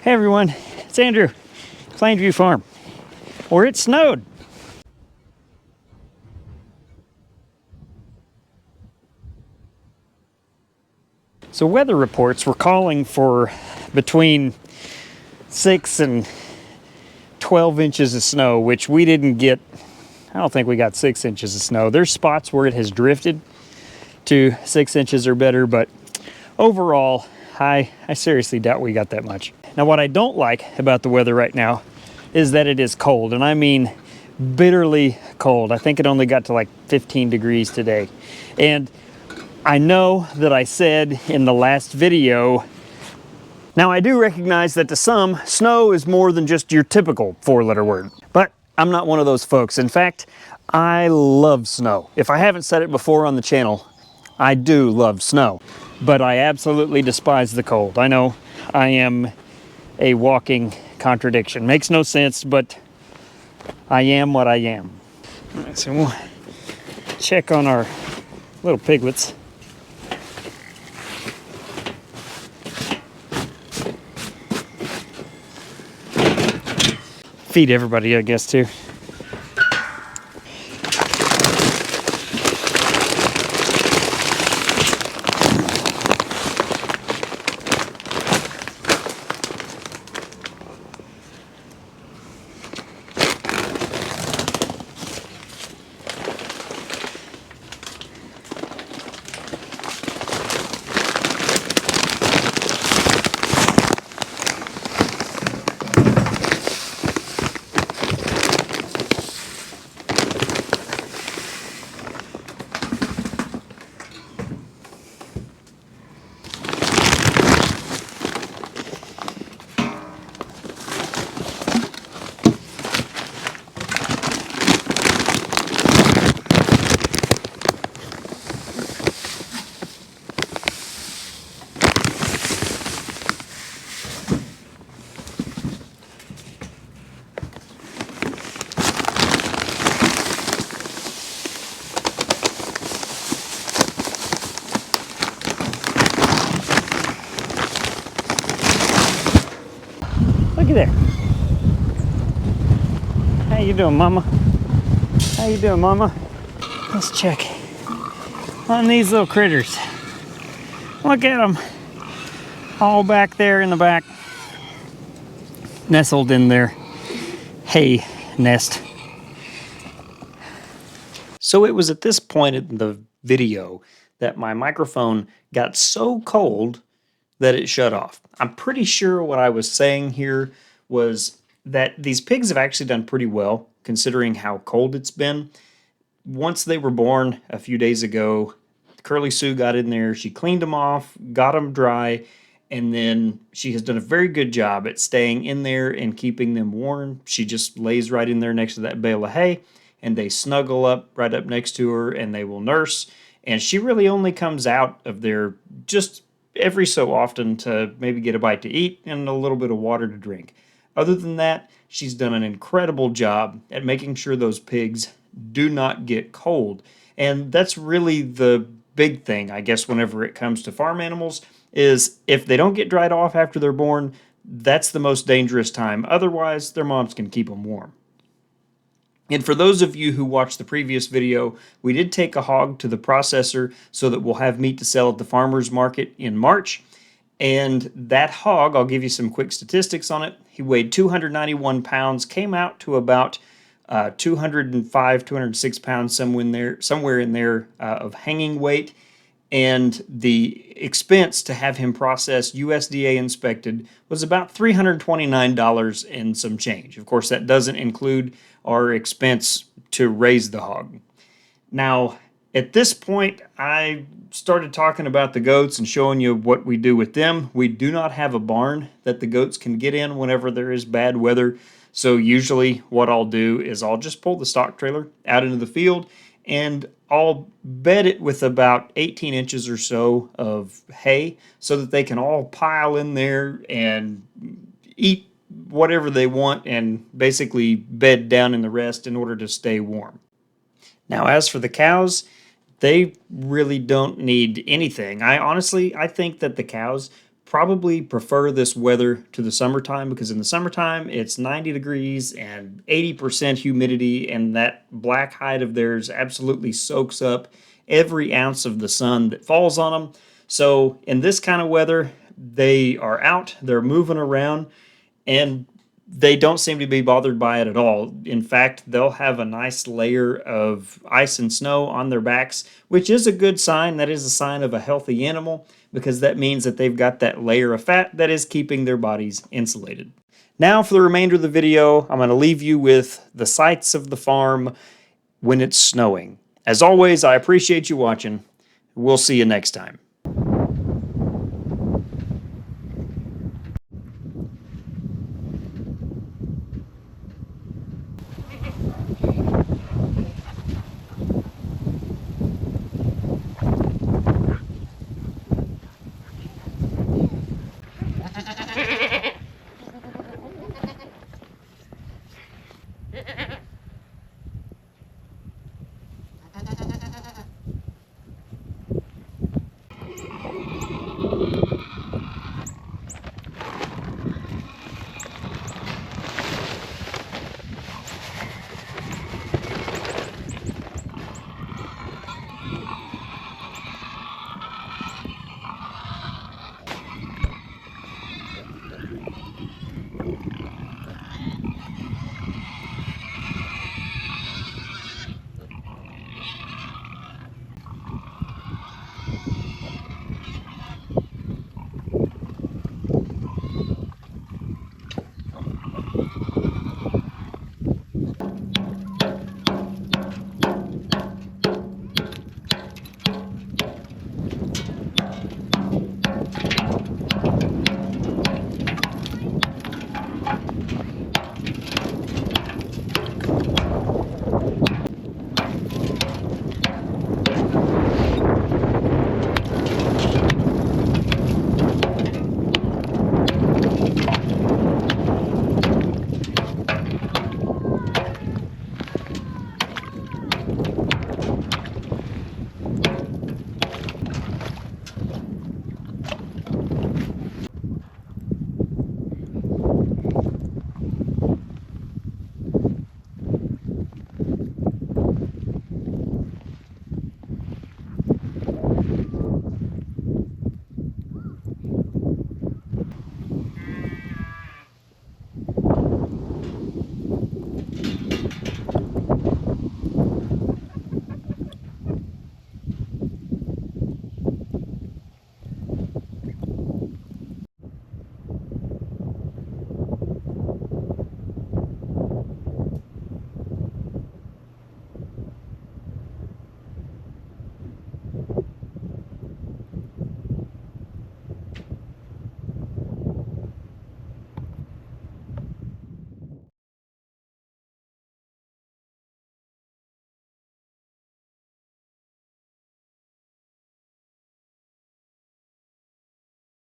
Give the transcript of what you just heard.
Hey everyone, it's Andrew, Plainview Farm, where it snowed. So weather reports were calling for between 6 and 12 inches of snow, which we didn't get. I don't think we got 6 inches of snow. There's spots where it has drifted to 6 inches or better, but overall, I seriously doubt we got that much. Now, what I don't like about the weather right now is that it is cold, and I mean bitterly cold. I think it only got to like 15 degrees today. And I know that I said in the last video, now I do recognize that to some, snow is more than just your typical four-letter word, but I'm not one of those folks. In fact, I love snow. If I haven't said it before on the channel, I do love snow, but I absolutely despise the cold. I know I am a walking contradiction. Makes no sense, but I am what I am. All right, so we'll check on our little piglets. Feed everybody, I guess, too. Looky there. How you doing, Mama? How you doing, Mama? Let's check on these little critters. Look at them. All back there in the back. Nestled in their hay nest. So it was at this point in the video that my microphone got so cold that it shut off. I'm pretty sure what I was saying here was that these pigs have actually done pretty well considering how cold it's been. Once they were born a few days ago, Curly Sue got in there, she cleaned them off, got them dry, and then she has done a very good job at staying in there and keeping them warm. She just lays right in there next to that bale of hay, and they snuggle up right up next to her, and they will nurse. And she really only comes out of there just every so often to maybe get a bite to eat and a little bit of water to drink. Other than that, she's done an incredible job at making sure those pigs do not get cold. And that's really the big thing, I guess, whenever it comes to farm animals, is if they don't get dried off after they're born, that's the most dangerous time. Otherwise, their moms can keep them warm. And for those of you who watched the previous video, we did take a hog to the processor so that we'll have meat to sell at the farmer's market in March. And that hog, I'll give you some quick statistics on it. He weighed 291 pounds, came out to about 205, 206 pounds, somewhere in there of hanging weight. And the expense to have him processed, USDA inspected, was about $329 and some change. Of course, that doesn't include our expense to raise the hog. Now, at this point, I started talking about the goats and showing you what we do with them. We do not have a barn that the goats can get in whenever there is bad weather. So usually what I'll do is I'll just pull the stock trailer out into the field and I'll bed it with about 18 inches or so of hay so that they can all pile in there and eat whatever they want and basically bed down in the rest in order to stay warm. Now, as for the cows, they really don't need anything. I think that the cows probably prefer this weather to the summertime, because in the summertime it's 90 degrees and 80% humidity, and that black hide of theirs absolutely soaks up every ounce of the sun that falls on them. So in this kind of weather, they are out, they're moving around, and they don't seem to be bothered by it at all. In fact, they'll have a nice layer of ice and snow on their backs, which is a good sign. That is a sign of a healthy animal, because that means that they've got that layer of fat that is keeping their bodies insulated. Now for the remainder of the video, I'm going to leave you with the sights of the farm when it's snowing. As always, I appreciate you watching. We'll see you next time.